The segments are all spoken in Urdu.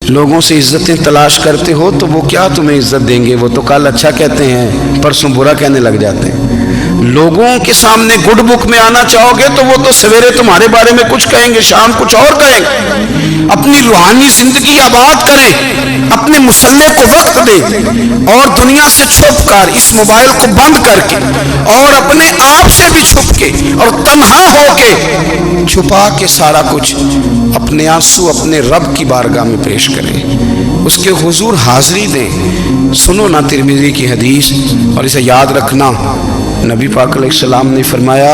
لوگوں سے عزتیں تلاش کرتے ہو تو وہ کیا تمہیں عزت دیں گے؟ وہ تو کل اچھا کہتے ہیں پرسوں برا کہنے لگ جاتے ہیں۔ لوگوں کے سامنے گڈ بک میں آنا چاہو گے تو وہ تو سویرے تمہارے بارے میں کچھ کہیں گے، شام کچھ اور کہیں گے۔ اپنی روحانی زندگی آباد کریں، اپنے مسلح کو وقت دیں، اور دنیا سے چھپ کر اس موبائل کو بند کر کے اور اپنے آپ سے بھی چھپ کے اور تنہا ہو کے چھپا کے سارا کچھ اپنے آنسو اپنے رب کی بارگاہ میں پیش کریں، اس کے حضور حاضری دیں۔ سنو نا ترمذی کی حدیث، اور اسے یاد رکھنا، نبی پاک علیہ السلام نے فرمایا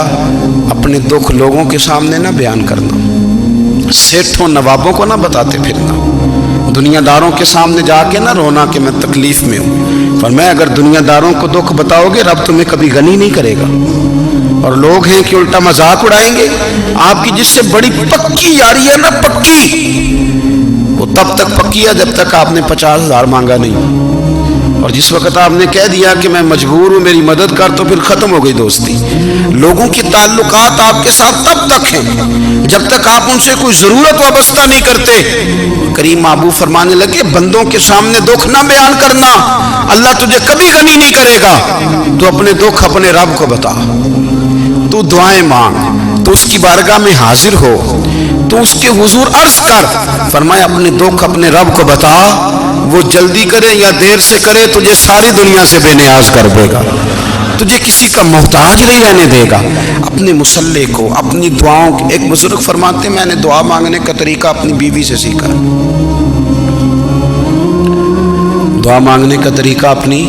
اپنے دکھ لوگوں کے سامنے نہ بیان کرنا، سیٹھوں نوابوں کو نہ بتاتے پھرنا، دنیا داروں کے سامنے جا کے نہ رونا کہ میں تکلیف میں ہوں۔ فرمایا اگر دنیا داروں کو دکھ بتاؤ گے رب تمہیں کبھی غنی نہیں کرے گا، اور لوگ ہیں کہ الٹا مذاق اڑائیں گے۔ آپ کی جس سے بڑی پکی یاری ہے نا، پکی، وہ تب تک پکی ہے جب تک آپ نے 50,000 مانگا نہیں، اور جس وقت آپ نے کہہ دیا کہ میں مجبور ہوں میری مدد کر تو پھر ختم ہو گئی دوستی۔ لوگوں کے تعلقات آپ کے ساتھ تب تک ہیں جب تک آپ ان سے کوئی ضرورت وابستہ نہیں کرتے۔ کریم محبوب فرمانے لگے بندوں کے سامنے دکھ نہ بیان کرنا، اللہ تجھے کبھی غنی نہیں کرے گا۔ تو اپنے دکھ اپنے رب کو بتا، تو دعائیں مانگ، تو اس کی بارگاہ میں حاضر ہو، تو اس کے حضور عرض کر۔ فرمایا اپنے دکھ اپنے رب کو بتا، وہ جلدی کرے یا دیر سے کرے تجھے ساری دنیا سے بے نیاز کر دے گا، تجھے کسی کا محتاج نہیں رہنے دے گا۔ اپنے مسلح کو، اپنی دعاؤں کی، ایک بزرگ فرماتے ہیں میں نے دعا مانگنے کا طریقہ اپنی بیوی سے سیکھا، دعا مانگنے کا طریقہ اپنی،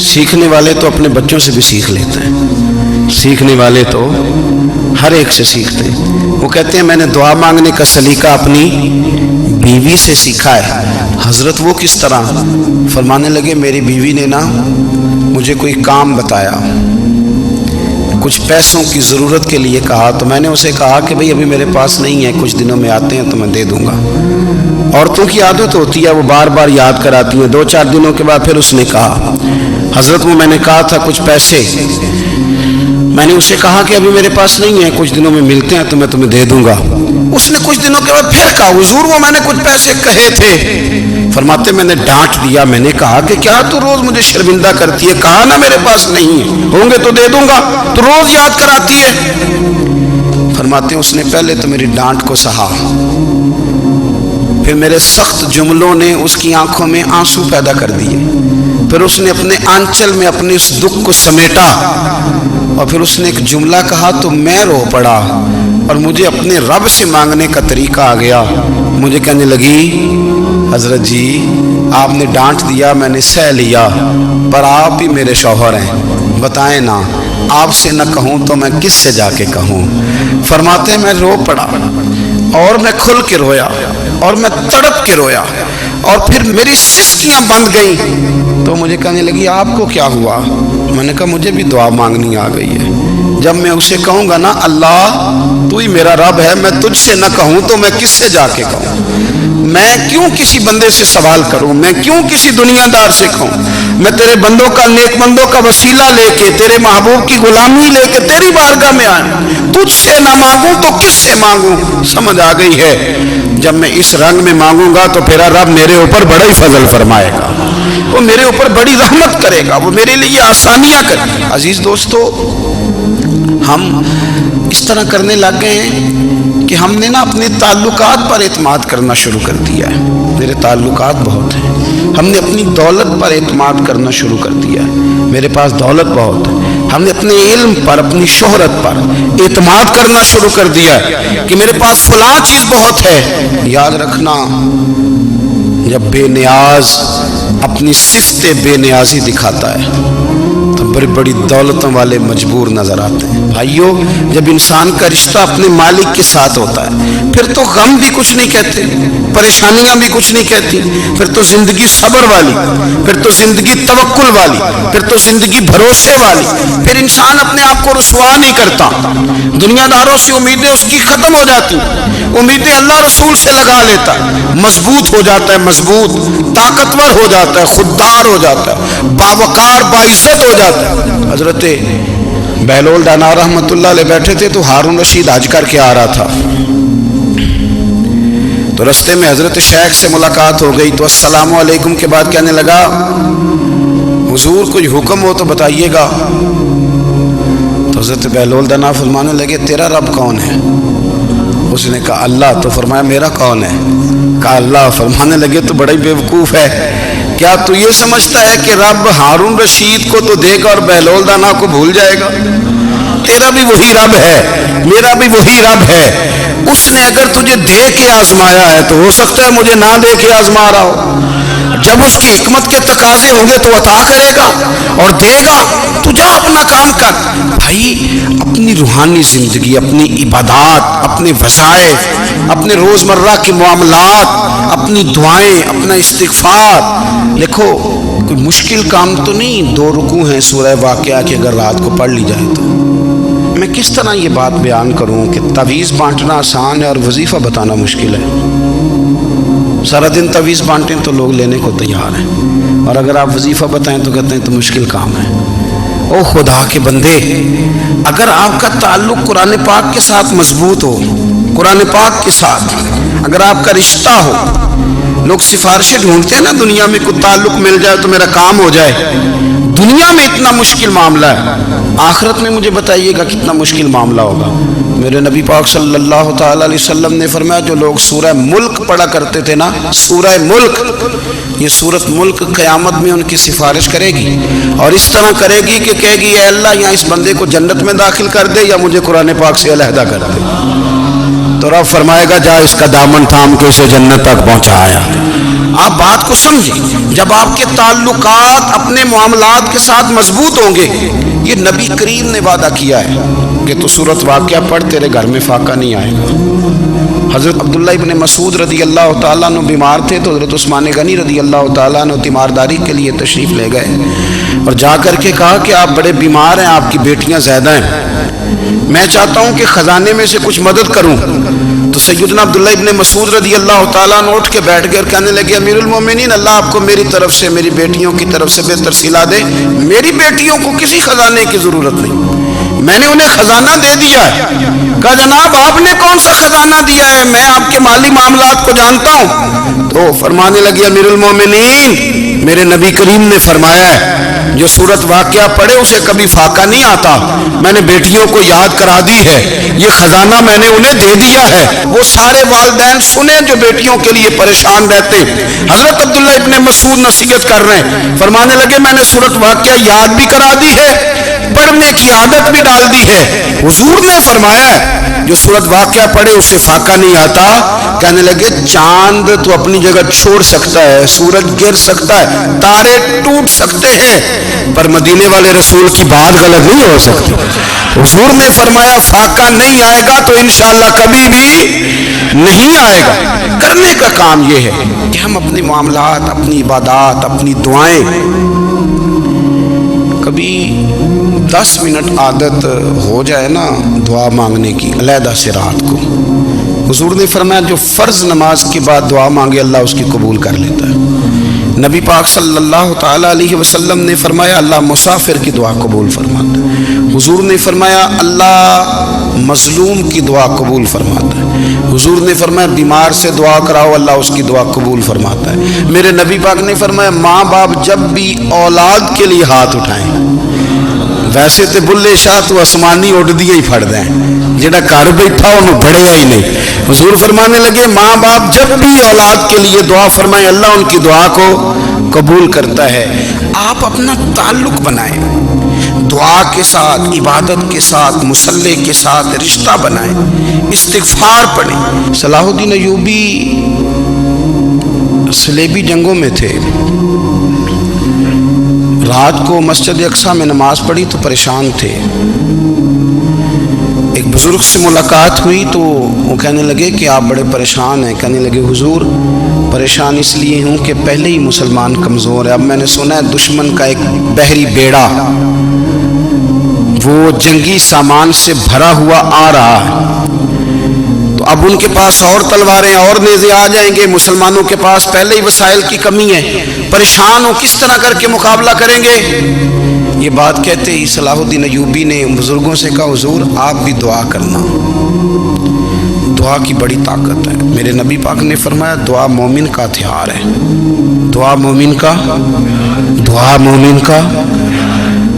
سیکھنے والے تو اپنے بچوں سے بھی سیکھ لیتے ہیں، سیکھنے والے تو ہر ایک سے سیکھتے ہیں۔ وہ کہتے ہیں میں نے دعا مانگنے کا سلیقہ اپنی بیوی سے سیکھا ہے۔ حضرت وہ کس طرح؟ فرمانے لگے میری بیوی نے نا مجھے کوئی کام بتایا، کچھ پیسوں کی ضرورت کے لیے کہا، تو میں نے اسے کہا کہ بھئی ابھی میرے پاس نہیں ہے، کچھ دنوں میں آتے ہیں تو میں دے دوں گا۔ عورتوں کی عادت ہوتی ہے وہ بار بار یاد کراتی ہیں، 2-4 دنوں کے بعد پھر اس نے کہا حضرت وہ میں نے کہا تھا کچھ پیسے، میں نے اسے کہا کہ ابھی میرے پاس نہیں ہے، کچھ دنوں میں ملتے ہیں تو میں تمہیں دے دوں گا۔ اس نے کچھ دنوں کے بعد پھر کہا حضور وہ میں نے کچھ پیسے کہے تھے۔ فرماتے میں نے ڈانٹ دیا، میں نے کہا کہ کیا تو روز مجھے شرمندہ کرتی ہے، کہا نا میرے پاس نہیں ہے، ہوں گے تو دے دوں گا، تو روز یاد کراتی ہے۔ فرماتے ہیں اس نے پہلے تو میری ڈانٹ کو سہا، پھر میرے سخت جملوں نے اس کی آنکھوں میں آنسو پیدا کر دیے، پھر اس نے اپنے آنچل میں اپنے اس دکھ کو سمیٹا، اور پھر اس نے ایک جملہ کہا تو میں رو پڑا، اور مجھے اپنے رب سے مانگنے کا طریقہ آ گیا۔ مجھے کہنے لگی حضرت جی آپ نے ڈانٹ دیا میں نے سہ لیا، پر آپ ہی میرے شوہر ہیں، بتائیں نا آپ سے نہ کہوں تو میں کس سے جا کے کہوں۔ فرماتے ہیں میں رو پڑا، اور میں کھل کے رویا، اور میں تڑپ کے رویا، اور پھر میری سسکیاں بند گئیں۔ تو مجھے کہنے لگی آپ کو کیا ہوا؟ میں نے کہا مجھے بھی دعا مانگنی آ گئی ہے، جب میں اسے کہوں گا نا اللہ تو ہی میرا رب ہے، میں تجھ سے نہ کہوں تو میں کس سے جا کے کہوں؟ میں کیوں کسی بندے سے سوال کروں؟ میں کیوں کسی دنیا دار سے کہوں؟ میں تیرے بندوں کا، نیک بندوں کا وسیلہ لے کے، تیرے محبوب کی غلامی لے کے تیری بارگاہ میں آئیں، تجھ سے نہ مانگوں تو کس سے مانگوں؟ سمجھ آ گئی ہے؟ جب میں اس رنگ میں مانگوں گا تو پھر رب میرے اوپر بڑا ہی فضل فرمائے گا، وہ میرے اوپر بڑی رحمت کرے گا، وہ میرے لیے آسانیاں کرے گا۔ عزیز دوستو ہم اس طرح کرنے لگ گئے ہیں کہ ہم نے نا اپنے تعلقات پر اعتماد کرنا شروع کر دیا ہے۔ میرے تعلقات بہت ہیں، ہم نے اپنی دولت پر اعتماد کرنا شروع کر دیا ہے، میرے پاس دولت بہت ہے۔ ہم نے اپنے علم پر، اپنی شہرت پر اعتماد کرنا شروع کر دیا ہے کہ میرے پاس فلاں چیز بہت ہے۔ یاد رکھنا جب بے نیاز اپنی صفت بے نیازی دکھاتا ہے تو بڑی بڑی دولتوں والے مجبور نظر آتے ہیں۔ بھائیو جب انسان کا رشتہ اپنے مالک کے ساتھ ہوتا ہے پھر تو غم بھی کچھ نہیں کہتے، پریشانیاں بھی کچھ نہیں کہتی، پھر تو زندگی صبر والی، پھر تو زندگی توکل والی، پھر تو زندگی بھروسے والی، پھر انسان اپنے آپ کو رسوا نہیں کرتا، دنیا داروں سے امیدیں اس کی ختم ہو جاتی، امیدیں اللہ رسول سے لگا لیتا ہے، مضبوط ہو جاتا ہے، مضبوط، طاقتور ہو جاتا ہے، خوددار ہو جاتا ہے، باوقار باعزت ہو جاتا ہے۔ حضرت بہلول دانا رحمت اللہ علیہ بیٹھے تھے تو ہارون رشید حج کر کے آ رہا تھا، تو رستے میں حضرت شیخ سے ملاقات ہو گئی تو السلام علیکم کے بعد کہنے لگا حضور کوئی حکم ہو تو بتائیے گا. تو حضرت بہلول دنا فرمانے لگے تیرا رب کون ہے؟ اس نے کہا اللہ. تو فرمایا میرا کون ہے؟ کہا اللہ. فرمانے لگے تو بڑا ہی بیوقوف ہے، کیا تو یہ سمجھتا ہے کہ رب ہارون رشید کو تو دے گا اور بہلول دانا کو بھول جائے گا؟ تیرا بھی وہی رب ہے، میرا بھی وہی رب ہے. اس نے اگر تجھے دے کے آزمایا ہے تو ہو سکتا ہے مجھے نہ دے کے آزما رہا ہو. جب اس کی حکمت کے تقاضے ہوں گے تو عطا کرے گا اور دے گا. تو جا اپنا کام کر. بھائی اپنی روحانی زندگی، اپنی عبادات، اپنے وظائف، اپنے روزمرہ کے معاملات، اپنی دعائیں، اپنا استغفار. دیکھو کوئی مشکل کام تو نہیں، 2 رکوع ہیں سورہ واقعہ کی اگر رات کو پڑھ لی جائے تو. میں کس طرح یہ بات بیان کروں کہ تعویذ بانٹنا آسان ہے اور وظیفہ بتانا مشکل ہے. سارا دن تعویذ بانٹیں تو لوگ لینے کو تیار ہیں، اور اگر آپ وظیفہ بتائیں تو کہتے ہیں تو مشکل کام ہے. او خدا کے بندے، اگر آپ کا تعلق قرآن پاک کے ساتھ مضبوط ہو، قرآن پاک کے ساتھ اگر آپ کا رشتہ ہو، لوگ سفارشیں ڈھونڈتے ہیں نا دنیا میں، کوئی تعلق مل جائے تو میرا کام ہو جائے. دنیا میں اتنا مشکل معاملہ ہے، آخرت میں مجھے بتائیے گا کتنا مشکل معاملہ ہوگا. میرے نبی پاک صلی اللہ تعالیٰ علیہ وسلم نے فرمایا جو لوگ سورہ ملک پڑھا کرتے تھے نا، سورہ ملک، یہ سورت ملک قیامت میں ان کی سفارش کرے گی، اور اس طرح کرے گی کہ کہے گی اے اللہ یہاں اس بندے کو جنت میں داخل کر دے یا مجھے قرآن پاک سے علیحدہ کر دے. تو رب فرمائے گا جا اس کا دامن تھام کے اسے جنت تک پہنچایا. آپ بات کو سمجھیں، جب آپ کے تعلقات اپنے معاملات کے ساتھ مضبوط ہوں گے. یہ نبی کریم نے وعدہ کیا ہے کہ تو سورت واقعہ پڑھ تیرے گھر میں فاقہ نہیں آئے گا. حضرت عبداللہ ابن مسعود رضی اللہ تعالیٰ عنہ بیمار تھے تو حضرت عثمان غنی رضی اللہ تعالیٰ عنہ تیمارداری کے لیے تشریف لے گئے اور جا کر کے کہا کہ آپ بڑے بیمار ہیں، آپ کی بیٹیاں زیادہ ہیں، میں چاہتا ہوں کہ خزانے میں سے کچھ مدد کروں. تو سیدنا عبداللہ ابن مسعود رضی اللہ تعالیٰ عنہ اٹھ کے بیٹھ گئے اور کہنے لگے امیر المومنین اللہ آپ کو میری طرف سے، میری بیٹیوں کی طرف سے بہتر صلہ دے. میری بیٹیوں کو کسی خزانے کی ضرورت نہیں، میں نے انہیں خزانہ دے دیا ہے. کہا جناب آپ نے کون سا خزانہ دیا ہے، میں آپ کے مالی معاملات کو جانتا ہوں. تو فرمانے لگے امیر المومنین میرے نبی کریم نے فرمایا ہے جو سورت واقعہ پڑھے اسے کبھی فاقہ نہیں آتا. میں نے بیٹیوں کو یاد کرا دی ہے، یہ خزانہ میں نے انہیں دے دیا ہے. وہ سارے والدین سنیں جو بیٹیوں کے لیے پریشان رہتے. حضرت عبداللہ ابن مسعود نصیحت کر رہے ہیں، فرمانے لگے میں نے سورت واقعہ یاد بھی کرا دی ہے، پڑھنے کی عادت بھی ڈال دی ہے. حضور نے فرمایا ہے جو سورت واقعہ پڑھے اس سے فاقہ نہیں آتا. کہنے لگے چاند تو اپنی جگہ چھوڑ سکتا ہے، سورج گر سکتا ہے، تارے ٹوٹ سکتے ہیں، پر مدینے والے رسول کی بات غلط نہیں ہو سکتی. حضور نے فرمایا فاقہ نہیں آئے گا تو انشاءاللہ کبھی بھی نہیں آئے گا. کرنے کا کام یہ ہے کہ ہم اپنے معاملات، اپنی عبادات، اپنی دعائیں کبھی 10 منٹ عادت ہو جائے نا دعا مانگنے کی علیحدہ سے رات کو. حضور نے فرمایا جو فرض نماز کے بعد دعا مانگے اللہ اس کی قبول کر لیتا ہے. نبی پاک صلی اللہ تعالیٰ علیہ وسلم نے فرمایا اللہ مسافر کی دعا قبول فرماتا ہے. حضور نے فرمایا اللہ مظلوم کی دعا قبول فرماتا ہے. حضور نے فرمایا بیمار سے دعا کراؤ اللہ اس کی دعا قبول فرماتا ہے. میرے نبی پاک نے فرمایا ماں باپ جب بھی اولاد کے لیے ہاتھ اٹھائیں، ویسے تے بلے شاہ تو آسمانی اڈ دیے ہی پھڑ دیں، جڑا گھر بیٹھا انہوں بڑھیا ہی نہیں. حضور فرمانے لگے ماں باپ جب بھی اولاد کے لیے دعا فرمائیں اللہ ان کی دعا کو قبول کرتا ہے. آپ اپنا تعلق بنائیں دعا کے ساتھ، عبادت کے ساتھ، مصلی کے ساتھ رشتہ بنائیں، استغفار پڑھیں. صلاح الدین ایوبی صلیبی جنگوں میں تھے، رات کو مسجد اقصیٰ میں نماز پڑھی تو پریشان تھے. ایک بزرگ سے ملاقات ہوئی تو وہ کہنے لگے کہ آپ بڑے پریشان ہیں. کہنے لگے حضور پریشان اس لیے ہوں کہ پہلے ہی مسلمان کمزور ہے، اب میں نے سنا ہے دشمن کا ایک بحری بیڑا وہ جنگی سامان سے بھرا ہوا آ رہا ہے، تو اب ان کے پاس اور تلواریں اور نیزے آ جائیں گے، مسلمانوں کے پاس پہلے ہی وسائل کی کمی ہے، پریشان ہو کس طرح کر کے مقابلہ کریں گے. یہ بات کہتے ہی صلاح الدین ایوبی نے بزرگوں سے کہا حضور آپ بھی دعا کرنا. دعا کی بڑی طاقت ہے. میرے نبی پاک نے فرمایا دعا مومن کا ہتھیار ہے. دعا مومن کا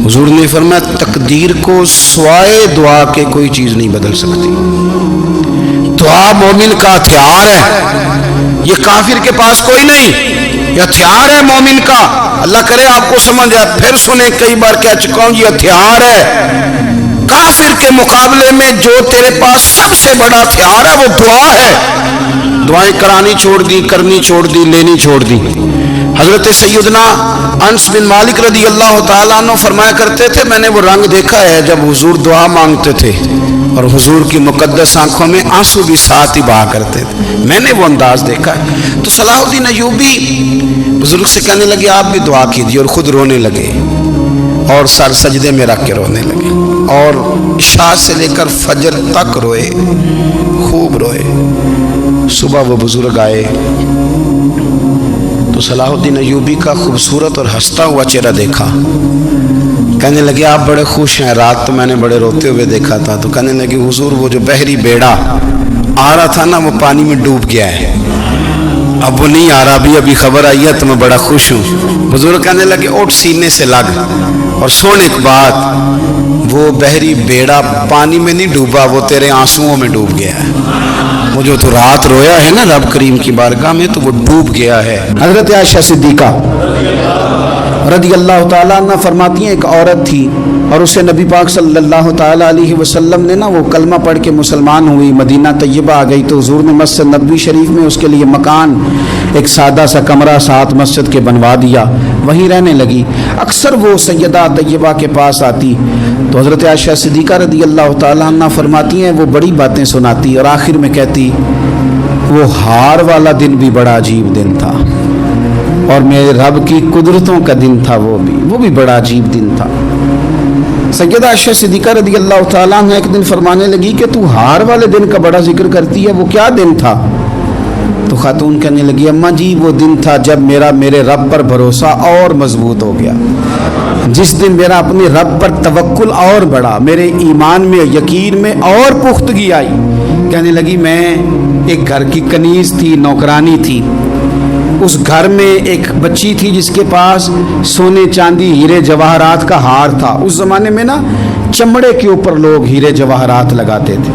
حضور نے فرمایا تقدیر کو سوائے دعا کے کوئی چیز نہیں بدل سکتی. دعا مومن کا ہتھیار ہے. یہ کافر کے پاس کوئی نہیں، یہ ہتھیار ہے مومن کا. اللہ کرے آپ کو سمجھ آئے. پھر سنیں، کئی بار کہہ چکا ہوں یہ ہتھیار ہے. کافر کے مقابلے میں جو تیرے پاس سب سے بڑا ہتھیار ہے وہ دعا ہے. دعائیں کرانی چھوڑ دی، کرنی چھوڑ دی، لینی چھوڑ دی. حضرت سیدنا انس بن مالک رضی اللہ تعالیٰ عنہ فرمایا کرتے تھے میں نے وہ رنگ دیکھا ہے جب حضور دعا مانگتے تھے اور حضور کی مقدس آنکھوں میں آنسو بھی ساتھ ہی بہا کرتے تھے. میں نے وہ انداز دیکھا ہے. تو صلاح الدین ایوبی بزرگ سے کہنے لگے آپ بھی دعا کیجیے، اور خود رونے لگے اور سر سجدے میں رکھ کے رونے لگے اور عشاء سے لے کر فجر تک روئے، خوب روئے. صبح وہ بزرگ آئے تو صلاح الدین ایوبی کا خوبصورت اور ہنستا ہوا چہرہ دیکھا. کہنے لگے آپ بڑے خوش ہیں، رات تو میں نے بڑے روتے ہوئے دیکھا تھا. تو کہنے لگے حضور وہ جو بحری بیڑا آ رہا تھا نا وہ پانی میں ڈوب گیا ہے، اب وہ نہیں آ رہا. ابھی خبر آئی ہے تو میں بڑا خوش ہوں. بزرگ کہنے لگے اٹھ سینے سے لگ اور سن ایک بات، وہ بحری بیڑا پانی میں نہیں ڈوبا، وہ تیرے آنسوؤں میں ڈوب گیا ہے. وہ جو تو رات رویا ہے نا رب کریم کی بارگاہ میں تو وہ ڈوب گیا ہے. حضرت عائشہ صدیقہ رضی اللہ تعالیٰ عنہ فرماتی ہیں ایک عورت تھی اور اسے نبی پاک صلی اللہ تعالیٰ علیہ وسلم نے نا وہ کلمہ پڑھ کے مسلمان ہوئی، مدینہ طیبہ آ گئی تو حضور نے مسجد نبوی شریف میں اس کے لیے مکان ایک سادہ سا کمرہ ساتھ مسجد کے بنوا دیا، وہیں رہنے لگی. اکثر وہ سیدہ طیبہ کے پاس آتی تو حضرت عائشہ صدیقہ رضی اللہ تعالیٰ عنہ فرماتی ہیں وہ بڑی باتیں سناتی اور آخر میں کہتی وہ ہار والا دن بھی بڑا عجیب دن تھا اور میرے رب کی قدرتوں کا دن تھا، وہ بھی بڑا عجیب دن تھا. سیدہ عائشہ صدیقہ رضی اللہ تعالیٰ عنہ ایک دن فرمانے لگی کہ تو ہار والے دن کا بڑا ذکر کرتی ہے، وہ کیا دن تھا؟ تو خاتون کہنے لگی اماں جی وہ دن تھا جب میرے رب پر بھروسہ اور مضبوط ہو گیا، جس دن میرا اپنے رب پر توکل اور بڑھا، میرے ایمان میں یقین میں اور پختگی آئی. کہنے لگی میں ایک گھر کی کنیز تھی، نوکرانی تھی. اس گھر میں ایک بچی تھی جس کے پاس سونے چاندی ہیرے جواہرات کا ہار تھا. اس زمانے میں نا چمڑے کے اوپر لوگ ہیرے جواہرات لگاتے تھے،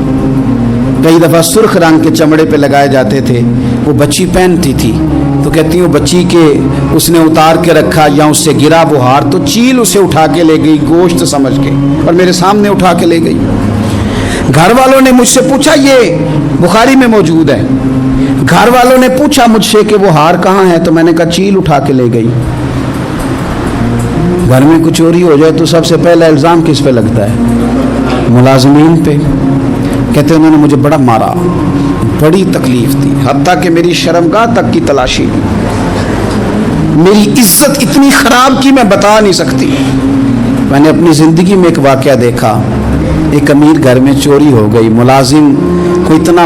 کئی دفعہ سرخ رنگ کے چمڑے پہ لگائے جاتے تھے. وہ بچی پہنتی تھی تو کہتی ہوں بچی کے اس نے اتار کے رکھا یا اس سے گرا وہ ہار تو چیل اسے اٹھا کے لے گئی گوشت سمجھ کے اور میرے سامنے اٹھا کے لے گئی. گھر والوں نے مجھ سے پوچھا، یہ بخاری میں موجود ہے، گھر والوں نے پوچھا مجھ سے کہ وہ ہار کہاں ہے تو میں نے کہا چیل اٹھا کے لے گئی. گھر میں کچھ چوری ہو جائے تو سب سے پہلا الزام کس پہ لگتا ہے؟ ملازمین پہ. کہتے انہوں نے مجھے بڑا مارا، بڑی تکلیف تھی، حتیٰ کہ میری شرمگاہ تک کی تلاشی لی، میری عزت اتنی خراب کی میں بتا نہیں سکتی. میں نے اپنی زندگی میں ایک واقعہ دیکھا، ایک امیر گھر میں چوری ہو گئی، ملازم کو اتنا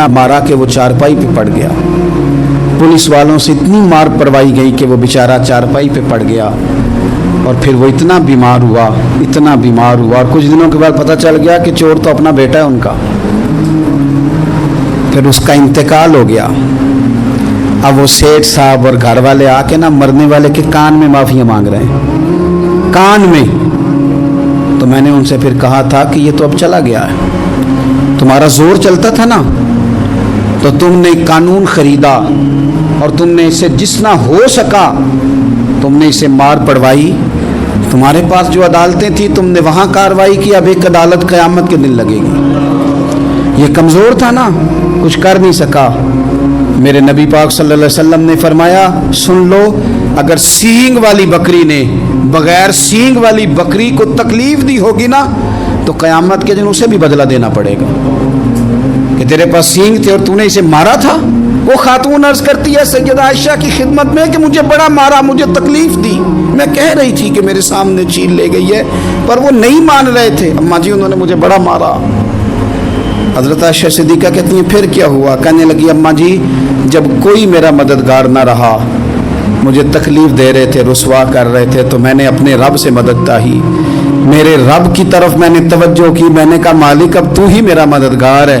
مارا کہ وہ چارپائی پہ پڑ گیا. پولیس والوں سے اتنی مار پڑوائی گئی کہ وہ بیچارہ چارپائی پہ پڑ گیا اور پھر وہ اتنا بیمار ہوا اور کچھ دنوں کے بعد پتہ چل گیا کہ چور تو اپنا بیٹا ہے ان کا. پھر اس کا انتقال ہو گیا. اب وہ سیٹھ صاحب اور گھر والے آ کے نا مرنے والے کے کان میں معافی مانگ رہے ہیں، کان میں. تو میں نے ان سے پھر کہا تھا کہ یہ تو اب چلا گیا ہے، تمہارا زور چلتا تھا نا تو تم نے قانون خریدا اور تم نے اسے جتنا ہو سکا تم نے اسے مار پڑوائی. تمہارے پاس جو عدالتیں تھیں تم نے وہاں کارروائی کی، اب ایک عدالت قیامت کے دن لگے گی. یہ کمزور تھا نا، کچھ کر نہیں سکا. میرے نبی پاک صلی اللہ علیہ وسلم نے فرمایا سن لو، اگر سینگ والی بکری نے بغیر سینگ والی بکری کو تکلیف دی ہوگی نا تو قیامت کے دن اسے بھی بدلہ دینا پڑے گا کہ تیرے پاس سینگ تھے اور تو نے اسے مارا تھا. وہ خاتون عرض کرتی ہے سیدہ عائشہ کی خدمت میں کہ مجھے بڑا مارا، مجھے تکلیف دی، میں کہہ رہی تھی کہ میرے سامنے چیل لے گئی ہے پر وہ نہیں مان رہے تھے. اماں جی انہوں نے مجھے بڑا مارا. حضرت عائشہ صدیقہ کہتی ہیں پھر کیا ہوا؟ کہنے لگی اماں جی جب کوئی میرا مددگار نہ رہا، مجھے تکلیف دے رہے تھے، رسوا کر رہے تھے، تو میں نے اپنے رب سے مدد چاہی، میرے رب کی طرف میں نے توجہ کی. میں نے کہا مالک اب تو ہی میرا مددگار ہے.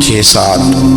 6-7,